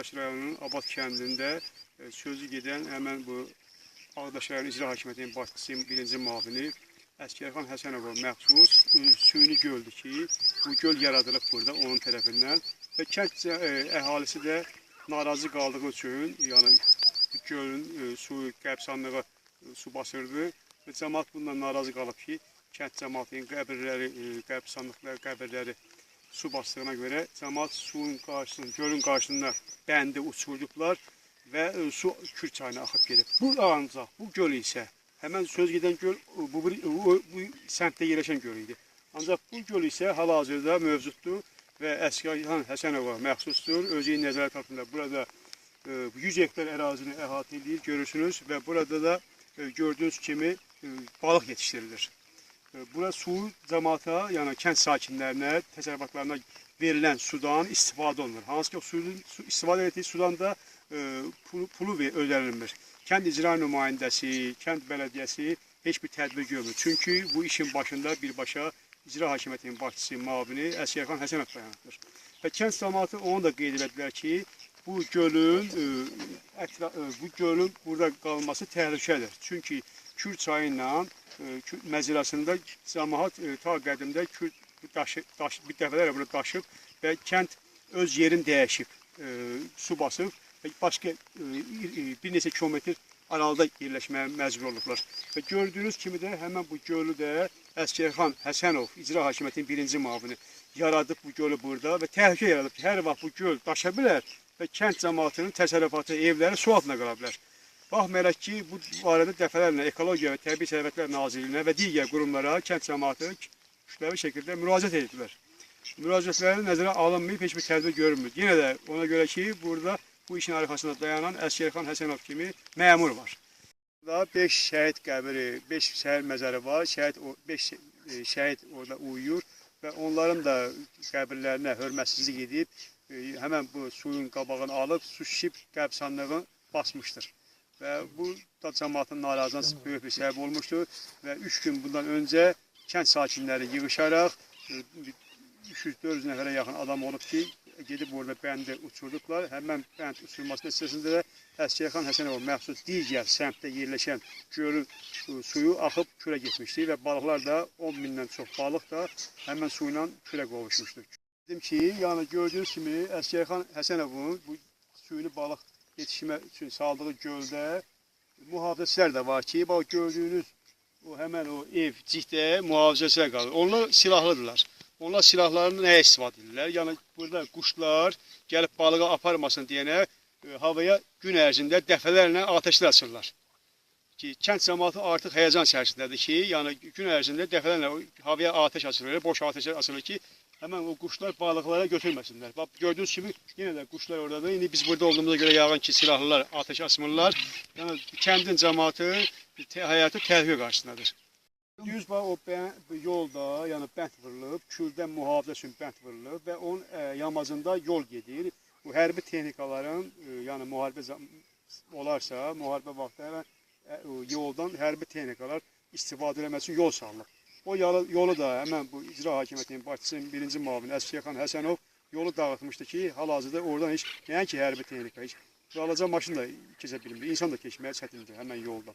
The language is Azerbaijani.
Ağdaş rayonunun Abad kəndində sözü gedən həmən bu Ağdaş rayon İcra Hakimiyyətinin başçısının birinci müavini Əsgərxan Həsənova məxsus süni göldür ki, bu göl yaradılıb burada onun tərəfindən və kənd əhalisi də narazı qaldığı üçün, yəni gölün suyu qəbirstanlığa su basırdı və cəmaət bundan narazı qalıb ki, kənd cəmaatının qəbirləri, qəbirləri su bastığına görə cəmaət suyun qarşısında, gölün qarşısında bəndi uçurduqlar və su Kür çayına axıb gedib. Bu ancaq bu göl isə həmən söz gedən göl bu səmtdə yerləşən göl idi. Ancaq bu göl isə hal-hazırda mövcuddur və Əsgərxan Həsənova məxsusdur. Özü nəzarət altında burada 100 hektar ərazini əhatə edir, görürsünüz və burada da gördüyünüz kimi balıq yetişdirilir. Bura su cəmaata, yəni kənd sakinlərinə, təsərrüfatlarına verilən sudan istifadə olunur. Hansı ki, istifadə etdiyi sudan da pulu ödənilmir. Kənd icra nümayəndəsi, kənd bələdiyyəsi heç bir tədbir görmür. Çünki bu işin başında birbaşa İcra Hakimiyyətinin başçısı, müavini Əsgərxan Həsənov dayanıqdır. Və kənd cəmaatı onu da qeyd edilər ki, bu gölün burada qalması təhlükədir. Çünki Kür çayı ilə məzirəsində cəmaat ta qədimdə bir dəfələrlə burada daşıb və kənd öz yerini dəyişib, su basıb və başqa bir neçə kilometr aralıda yerləşməyə məcbur olublar. Və gördüyünüz kimi də həmən bu gölü də Əsgərxan Həsənov, İcra Hakimiyyətinin birinci müavini yaradıb bu gölü burada və təhlükə yaradıb ki, hər vaxt bu göl daşa bilər və kənd cəmaatının təsərrüfatı, evləri su altına qala bilər. Baxmayaraq ki, bu barədə dəfələrlə Ekologiya və Təbii Sərvətlər Nazirliyinə və digər qurumlara kənd cəmaatı kütləvi şəkildə müraciət ediblər. Müraciətlərin nəzərə alınmayıb, heç bir tədbir görünmür. Yenə də ona görə ki, burada bu işin arxasında dayanan Əsgərxan Həsənov kimi məmur var. Burada 5 şəhid qəbri, 5 şəhid məzarı var, 5 şəhid orada uyuyur və onların da qəbirlərinə hörmətsizlik edib, həmən bu suyun qabağını alıb, su şişib qəbirstanlığı basmışdır. Və bu da cəmaatın narazılığına böyük bir səbəb olmuşdur və 3 gün bundan öncə kənd sakinləri yığışaraq 300-400 nəfərə yaxın adam olub ki, gedib orada bəndi uçurduqlar. Həmən bənd uçurması nəticəsində də Əsgərxan Həsənova məxsus digər səmtdə yerləşən gölün suyu axıb Kürə getmişdir və balıqlar da 10 mindən çox balıq da həmən suyla Kürə qovuşmuşdur. Dedim ki, yəni gördüyünüz kimi Əsgərxan Həsənovun bu suyunu balıq yetişmə üçün saldığı göldə mühafizəçilər də var ki, bax gördüyünüz həmən o ev, cihdə mühafizəçilər qalır. Onlar silahlıdırlar. Onlar silahlarını nəyə istifadə edirlər? Yəni burada quşlar gəlib balığı aparmasın deyənə havaya gün ərzində dəfələrlə atəşlər açırlar. Ki, kənd cəmaatı artıq həyəcan içərisindədir ki, yəni gün ərzində dəfələrlə havaya atəş açılır, boş atəşlər açılır ki, həmən o quşlar balıqlara götürməsinlər. Bax, gördüyünüz kimi yenə də quşlar oradadır. İndi biz burada olduğumuza görə yağın ki, silahlılar atəş açmırlar. Yəni kəndin cəmaatı həyatı təhlükə qarşısındadır. Düz bax, o yolda, yəni bənd vurulub, Kürdən mühafizə üçün bənd vurulub və onun yamacında yol gedir. Bu hərbi texnikaların, yəni müharibə olarsa, müharibə vaxtı yoldan hərbi texnikalar istifadə etmək üçün yol salınıb. O yolu da həmən bu İcra Hakimiyyətinin başçısının birinci müavini Əsgərxan Həsənov yolu dağıtmışdı ki, hal-hazırda oradan heç nəinki hərbi texnika, heç balaca maşın da keçə bilmir, insan da keçməyə çətindir həmən yoldan.